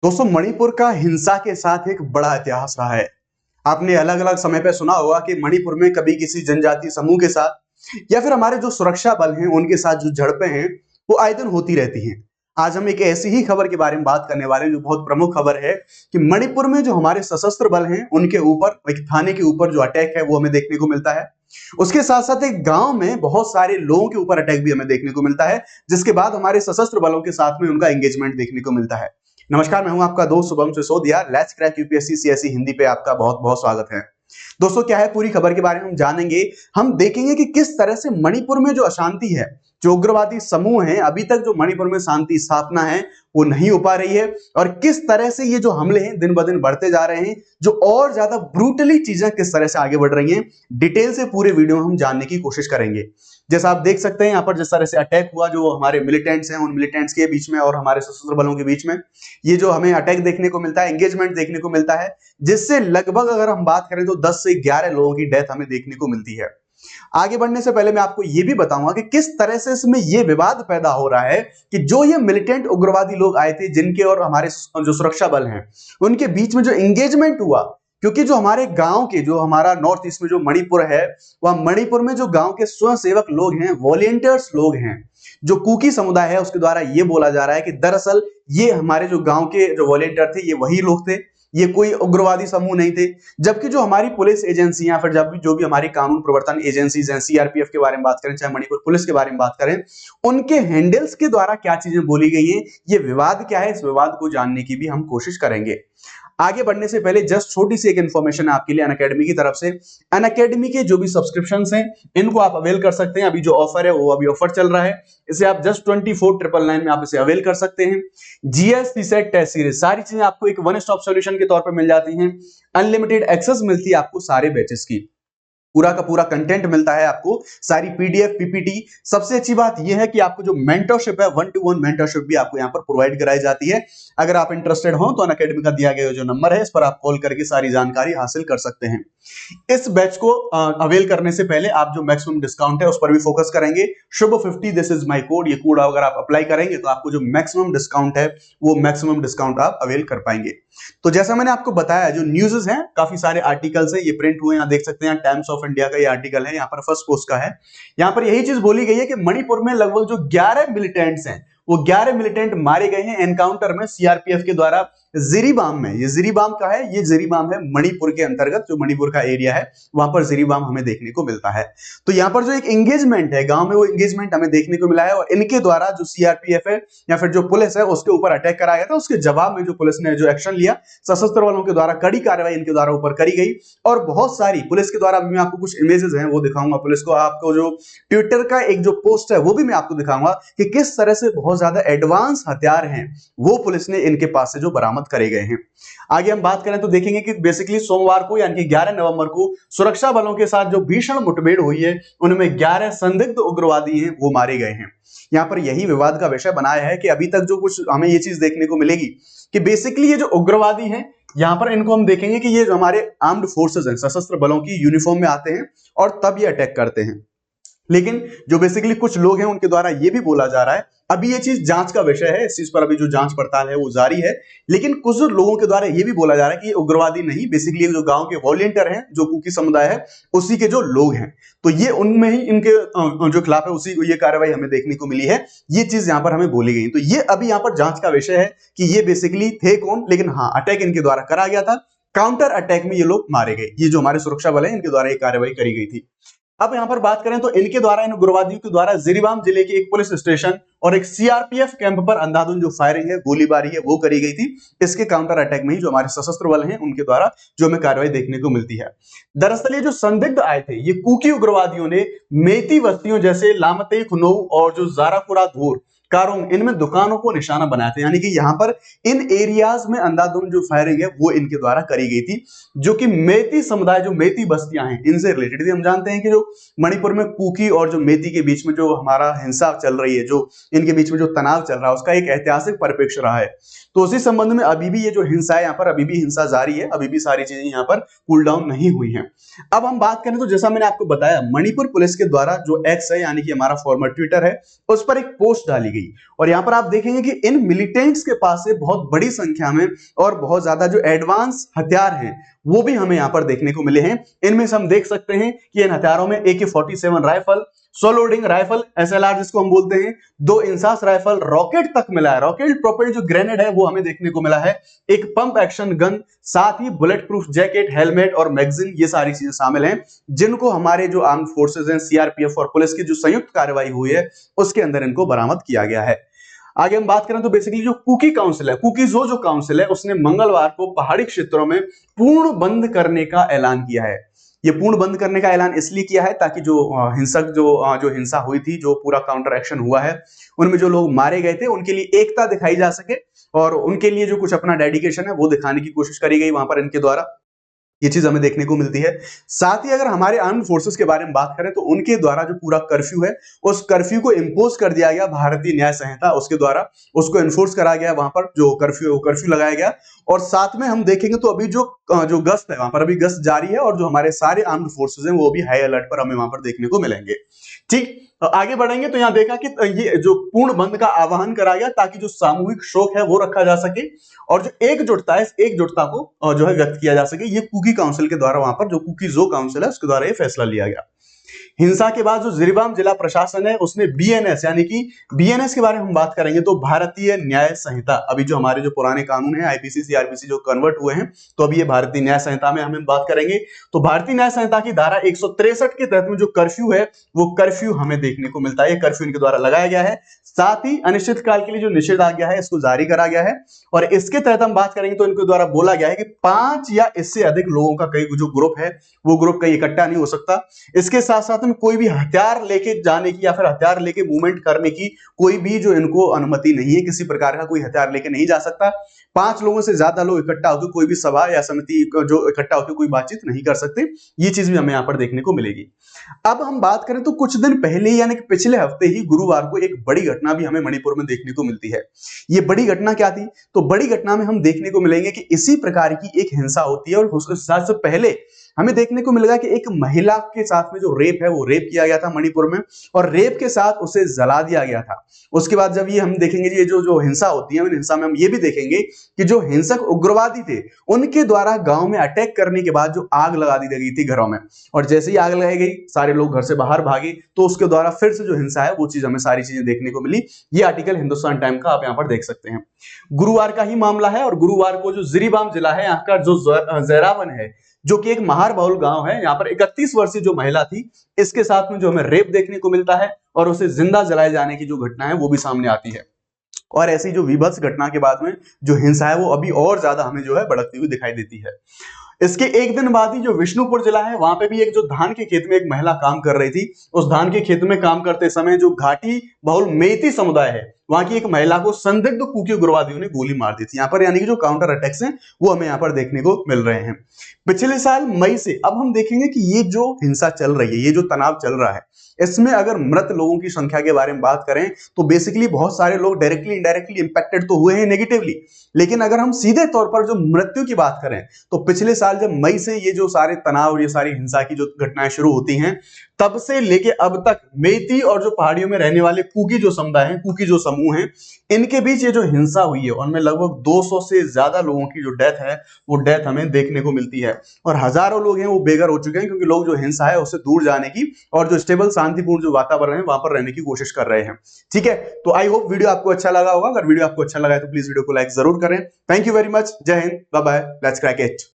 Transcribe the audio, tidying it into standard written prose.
दोस्तों मणिपुर का हिंसा के साथ एक बड़ा इतिहास रहा है। आपने अलग अलग समय पे सुना होगा कि मणिपुर में कभी किसी जनजाति समूह के साथ या फिर हमारे जो सुरक्षा बल हैं उनके साथ जो झड़पें हैं वो आए दिन होती रहती हैं। आज हम एक ऐसी ही खबर के बारे में बात करने वाले हैं जो बहुत प्रमुख खबर है कि मणिपुर में जो हमारे सशस्त्र बल हैं उनके ऊपर एक थाने के ऊपर जो अटैक है वो हमें देखने को मिलता है। उसके साथ साथ एक गांव में बहुत सारे लोगों के ऊपर अटैक भी हमें देखने को मिलता है, जिसके बाद हमारे सशस्त्र बलों के साथ में उनका एंगेजमेंट देखने को मिलता है। नमस्कार, मैं हूं आपका दोस्त Shubham Sisodia. Let's crack UPSC CSE Hindi पे आपका बहुत बहुत स्वागत है। दोस्तों क्या है पूरी खबर के बारे में हम जानेंगे। हम देखेंगे कि किस तरह से मणिपुर में जो अशांति है, जो उग्रवादी समूह है, अभी तक जो मणिपुर में शांति स्थापना है वो नहीं हो पा रही है और किस तरह से ये जो हमले हैं दिन ब दिन बढ़ते जा रहे हैं, जो और ज्यादा ब्रूटली चीजें किस तरह से आगे बढ़ रही हैं। डिटेल से पूरे वीडियो में हम जानने की कोशिश करेंगे। जैसा आप देख सकते हैं यहाँ पर जिस तरह से अटैक हुआ, जो हमारे मिलिटेंट्स हैं उन मिलिटेंट्स के बीच में और हमारे सशस्त्र बलों के बीच में ये जो हमें अटैक देखने को मिलता है, एंगेजमेंट देखने को मिलता है, जिससे लगभग अगर हम बात करें तो 10 से 11 लोगों की डेथ हमें देखने को मिलती है। आगे बढ़ने से पहले मैं आपको यह भी बताऊंगा कि किस तरह से इसमें यह विवाद पैदा हो रहा है कि जो ये मिलिटेंट उग्रवादी लोग आए थे, जिनके और हमारे जो सुरक्षा बल हैं उनके बीच में जो एंगेजमेंट हुआ, क्योंकि जो हमारे गांव के जो हमारा नॉर्थ ईस्ट में जो मणिपुर है, वह मणिपुर में जो गांव के स्वयंसेवक लोग हैं, वॉलेंटियर्स लोग हैं, जो कुकी समुदाय है उसके द्वारा यह बोला जा रहा है कि दरअसल ये हमारे जो गांव के जो वॉलेंटियर थे ये वही लोग थे, ये कोई उग्रवादी समूह नहीं थे। जबकि जो हमारी पुलिस एजेंसी या फिर जब भी जो भी हमारी कानून प्रवर्तन एजेंसीज हैं, सीआरपीएफ के बारे में बात करें, चाहे मणिपुर पुलिस के बारे में बात करें, उनके हैंडल्स के द्वारा क्या चीजें बोली गई हैं, ये विवाद क्या है, इस विवाद को जानने की भी हम कोशिश करेंगे। आगे बढ़ने से पहले जस्ट छोटी सी एक इन्फॉर्मेशन आपके लिए अनअकैडमी की तरफ से। अनअकैडमी के जो भी सब्सक्रिप्शंस हैं इनको आप अवेल कर सकते हैं। अभी जो ऑफर है वो अभी ऑफर चल रहा है, इसे आप जस्ट 24,999 में आप इसे अवेल कर सकते हैं। जीएस सीसेट टेस्ट सीरीज सारी चीजें आपको एक वन स्टॉप सॉल्यूशन के तौर पर मिल जाती हैं। अनलिमिटेड एक्सेस मिलती है आपको सारे बैचेस की, पूरा का पूरा कंटेंट मिलता है आपको, सारी पीडीएफ पीपीटी। सबसे अच्छी बात यह है कि आपको जो मेंटरशिप है, 1-to-1 मेंटरशिप भी आपको यहां पर प्रोवाइड कराई जाती है। अगर आप इंटरेस्टेड हो तो अनअकैडमी का दिया गया जो नंबर है इस पर आप कॉल करके सारी जानकारी हासिल कर सकते हैं। इस बैच को अवेल करने से पहले आप जो मैक्सिमम डिस्काउंट है उस पर भी फोकस करेंगे। शुभ 50 दिस इज माय कोड, ये कोड अगर आप अप्लाई करेंगे तो आपको जो मैक्सिमम डिस्काउंट है वो मैक्सिमम डिस्काउंट आप अवेल कर पाएंगे। तो जैसा मैंने आपको बताया, जो न्यूज़ हैं काफी सारे आर्टिकल्स हैं, ये प्रिंट हुए, यहाँ देख सकते हैं टाइम्स ऑफ इंडिया का ये आर्टिकल है, यहाँ पर फर्स्ट पोस्ट का है। यहाँ पर यही चीज बोली गई है कि मणिपुर में लगभग जो 11 मिलिटेंट्स हैं वो 11 मिलिटेंट मारे गए हैं एनकाउंटर में सीआरपीएफ के द्वारा जिरीबाम में। ये जिरीबाम का है, ये जिरीबाम है मणिपुर के अंतर्गत, जो मणिपुर का एरिया है वहां पर जिरीबाम हमें देखने को मिलता है। तो यहाँ पर जो एक एंगेजमेंट है गांव में, वो एंगेजमेंट हमें देखने को मिला है और इनके द्वारा जो सीआरपीएफ है या फिर जो पुलिस है उसके ऊपर अटैक कराया गया था। उसके जवाब में जो पुलिस ने जो एक्शन लिया, सशस्त्र बलों के द्वारा कड़ी कार्रवाई इनके द्वारा ऊपर करी गई और बहुत सारी पुलिस के द्वारा, मैं आपको कुछ इमेजेस हैं वो दिखाऊंगा पुलिस को। आपको जो ट्विटर का एक जो पोस्ट है वो भी मैं आपको दिखाऊंगा कि किस तरह से बहुत ज्यादा एडवांस हथियार हैं वो पुलिस ने इनके पास से जो बरामद करे गए हैं। आगे हम बात करें तो देखेंगे कि बेसिकली सोमवार को यानी कि 11 नवंबर को सुरक्षा बलों के साथ जो भीषण मुठभेड़ हुई है उनमें 11 संदिग्ध उग्रवादी हैं वो मारे गए हैं। यहां पर यही विवाद का विषय बनाया है कि अभी तक जो कुछ हमें ये चीज देखने को मिलेगी कि बेसिकली ये जो उग्रवादी हैं, यहां पर इनको हम देखेंगे कि ये जो हमारे आर्म्ड फोर्सेस हैं, सशस्त्र बलों की यूनिफॉर्म में आते हैं और तब ये अटैक करते हैं। लेकिन जो बेसिकली कुछ लोग हैं उनके द्वारा ये भी बोला जा रहा है, अभी ये चीज जांच का विषय है, इस चीज पर अभी जो जांच पड़ताल है वो जारी है, लेकिन कुछ लोगों के द्वारा ये भी बोला जा रहा है कि ये उग्रवादी नहीं, बेसिकली जो गांव के वॉलेंटियर हैं, जो कुकी समुदाय है उसी के जो लोग हैं, तो ये उनमें ही इनके जो खिलाफ है उसी को ये कार्रवाई हमें देखने को मिली है। ये चीज यहां पर हमें बोली गई, तो ये अभी यहां पर जांच का विषय है कि ये बेसिकली थे कौन, लेकिन हाँ अटैक इनके द्वारा करा गया था। काउंटर अटैक में ये लोग मारे गए, ये जो हमारे सुरक्षा बल है इनके द्वारा ये कार्रवाई करी गई थी। अब यहां पर बात करें तो इनके द्वारा, इन उग्रवादियों के द्वारा जिरीबाम जिले के एक पुलिस स्टेशन और एक सीआरपीएफ कैंप पर अंधाधुंध जो फायरिंग है, गोलीबारी है वो करी गई थी। इसके काउंटर अटैक में ही जो हमारे सशस्त्र बल हैं उनके द्वारा जो हमें कार्रवाई देखने को मिलती है। दरअसल ये जो संदिग्ध आए थे, ये कुकी उग्रवादियों ने मेती बस्तियों जैसे लामते खुनऊ और जो जारापुरा धूर कारोंग, इनमें दुकानों को निशाना बनाया था, यानी कि यहां पर इन एरियाज में अंधाधुंध जो फायरिंग है वो इनके द्वारा करी गई थी, जो कि मेती समुदाय, जो मेती बस्तियां हैं इनसे रिलेटेड थी। हम जानते हैं कि जो मणिपुर में कुकी और जो मेती के बीच में जो हमारा हिंसा चल रही है, जो इनके बीच में जो तनाव चल रहा है, उसका एक ऐतिहासिक परिप्रेक्ष्य रहा है। तो उसी संबंध में अभी भी ये जो हिंसा है यहाँ पर अभी भी हिंसा जारी है, अभी भी सारी चीजें यहाँ पर कूल डाउन नहीं हुई हैं। अब हम बात करें तो जैसा मैंने आपको बताया, मणिपुर पुलिस के द्वारा जो एक्स है यानी कि हमारा फॉर्मर ट्विटर है, उस पर एक पोस्ट डाली गई। थी। और यहाँ पर आप देखेंगे कि इन मिलिटेंट्स के पास से बहुत बड़ी संख्या में और बहुत ज्यादा जो एडवांस हथियार हैं वो भी हमें यहाँ पर देखने को मिले हैं। इनमें से हम देख सकते हैं कि इन हथियारों में AK-47 rifle, slow loading rifle SLR जिसको हम बोलते हैं, 2 इंसास राइफल, रॉकेट तक मिला है, रॉकेट प्रोपेल्ड जो ग्रेनेड है वो हमें देखने को मिला है, एक पंप एक्शन गन, साथ ही बुलेट प्रूफ जैकेट, हेलमेट और मैगजीन, ये सारी चीजें शामिल हैं जिनको हमारे जो आर्म्ड फोर्सेज हैं, CRPF और पुलिस की जो संयुक्त कार्रवाई हुई है उसके अंदर इनको बरामद किया गया है। आगे हम बात करें तो बेसिकली जो कुकी काउंसिल है, कुकी जो काउंसिल है, उसने मंगलवार को पहाड़ी क्षेत्रों में पूर्ण बंद करने का ऐलान किया है। ये पूर्ण बंद करने का ऐलान इसलिए किया है ताकि जो हिंसक जो हिंसा हुई थी, जो पूरा काउंटर एक्शन हुआ है, उनमें जो लोग मारे गए थे उनके लिए एकता दिखाई जा सके और उनके लिए जो कुछ अपना डेडिकेशन है वो दिखाने की कोशिश करी गई वहां पर इनके द्वारा। ये चीज हमें देखने को मिलती है। साथ ही अगर हमारे आर्म्ड फोर्सेस के बारे में बात करें तो उनके द्वारा जो पूरा कर्फ्यू है उस कर्फ्यू को इंपोज कर दिया गया, भारतीय न्याय संहिता उसके द्वारा उसको एनफोर्स करा गया, वहां पर जो कर्फ्यू है वो कर्फ्यू लगाया गया। और साथ में हम देखेंगे तो अभी जो गश्त है वहां पर अभी गश्त जारी है और जो हमारे सारे आर्म्ड फोर्सेस हैं वो भी हाई अलर्ट पर हमें वहां पर देखने को मिलेंगे। ठीक, तो आगे बढ़ेंगे तो यहां देखा कि ये जो पूर्ण बंद का आह्वान करा गया ताकि जो सामूहिक शोक है वो रखा जा सके और जो एकजुटता है इस एकजुटता को जो है व्यक्त किया जा सके। ये कुकी काउंसिल के द्वारा वहां पर जो कुकी जो काउंसिल है उसके द्वारा ये फैसला लिया गया। हिंसा के बाद जो जिरीबाम जिला प्रशासन है उसने BNS यानी कि BNS के बारे में हम बात करेंगे तो भारतीय न्याय संहिता, अभी जो हमारे जो पुराने कानून है IPC CRPC जो कन्वर्ट हुए हैं तो अभी ये भारतीय न्याय संहिता में हम बात करेंगे। तो भारतीय न्याय संहिता की धारा 163 के तहत में जो कर्फ्यू है वो कर्फ्यू हमें देखने को मिलता है, ये कर्फ्यू इनके द्वारा लगाया गया है। साथ ही अनिश्चित काल के लिए जो निषेधाज्ञा है इसको जारी करा गया है और इसके तहत हम बात करेंगे तो इनके द्वारा बोला गया है कि 5 या इससे अधिक लोगों का कई जो ग्रुप है वो ग्रुप कहीं इकट्ठा नहीं हो सकता। इसके साथ साथ में कोई भी हथियार लेके जाने की या फिर हथियार लेके मूवमेंट करने की कोई भी जो इनको अनुमति नहीं है, किसी प्रकार का कोई हथियार लेके नहीं जा सकता। 5 लोगों से ज्यादा लोग इकट्ठा होकर कोई भी सभा या समिति जो इकट्ठा होकर कोई बातचीत नहीं कर सकते, ये चीज भी हमें यहाँ पर देखने को मिलेगी। अब हम बात करें तो कुछ दिन पहले यानी कि पिछले हफ्ते ही गुरुवार को एक बड़ी घटना भी हमें मणिपुर में देखने को मिलती है। ये बड़ी घटना क्या थी? तो बड़ी घटना में हम देखने को मिलेंगे कि इसी प्रकार की एक हिंसा होती है और उसके साथ से पहले हमें देखने को मिलेगा कि एक महिला के साथ में जो रेप है वो रेप किया गया था मणिपुर में और रेप के साथ उसे जला दिया गया था। उसके बाद जब ये हम देखेंगे ये जो हिंसा होती है, हिंसा में हम ये भी देखेंगे कि जो हिंसक उग्रवादी थे उनके द्वारा गांव में अटैक करने के बाद जो आग लगा दी गई थी घरों में, और जैसे ही आग लगाई गई सारे लोग घर से बाहर भागे तो उसके द्वारा फिर से जो हिंसा है वो चीज हमें सारी चीजें देखने को मिली। ये आर्टिकल हिंदुस्तान टाइम का आप यहाँ पर देख सकते हैं। गुरुवार का ही मामला है और गुरुवार को जो जिरीबाम जिला है यहाँ का जो जैरावन है जो कि एक महार बहुल गांव है, यहाँ पर 31 वर्षीय जो महिला थी इसके साथ में जो हमें रेप देखने को मिलता है और उसे जिंदा जलाए जाने की जो घटना है वो भी सामने आती है। और ऐसी जो विभत्स घटना के बाद में जो हिंसा है वो अभी और ज्यादा हमें जो है बढ़ती हुई दिखाई देती है। इसके एक दिन बाद ही जो विष्णुपुर जिला है वहां पे भी एक जो धान के खेत में एक महिला काम कर रही थी, उस धान के खेत में काम करते समय जो घाटी बहुल मेइती समुदाय है वहां की एक महिला को संदिग्ध कुकी उग्रवादियों ने गोली मार दी थी। यहाँ पर यानी कि जो काउंटर अटैक्स हैं वो हमें यहाँ पर देखने को मिल रहे हैं पिछले साल मई से। अब हम देखेंगे कि ये जो हिंसा चल रही है, ये जो तनाव चल रहा है, इसमें अगर मृत लोगों की संख्या के बारे में बात करें तो बेसिकली बहुत सारे लोग डायरेक्टली इनडायरेक्टली इंपैक्टेड तो हुए हैं नेगेटिवली, लेकिन अगर हम सीधे तौर पर जो मृत्यु की बात करें तो पिछले साल जब मई से ये जो सारे तनाव, ये सारी हिंसा की जो घटनाएं शुरू होती हैं तब से लेके अब तक मेइती और जो पहाड़ियों में रहने वाले कुकी जो समुदाय हैं, कुकी जो समूह हैं, इनके बीच ये जो हिंसा हुई है उनमें लगभग 200 से ज्यादा लोगों की जो डेथ है वो डेथ हमें देखने को मिलती है और हजारों लोग हैं वो बेघर हो चुके हैं क्योंकि लोग जो हिंसा है उससे दूर जाने की और जो स्टेबल शांतिपूर्ण जो वातावरण है वहां पर रहने की कोशिश कर रहे हैं। ठीक है, तो आई होप वीडियो आपको अच्छा लगा होगा। अगर वीडियो आपको अच्छा लगा है तो प्लीज वीडियो को लाइक जरूर करें। Thank you very much. Jai Hind, bye bye, let's crack it.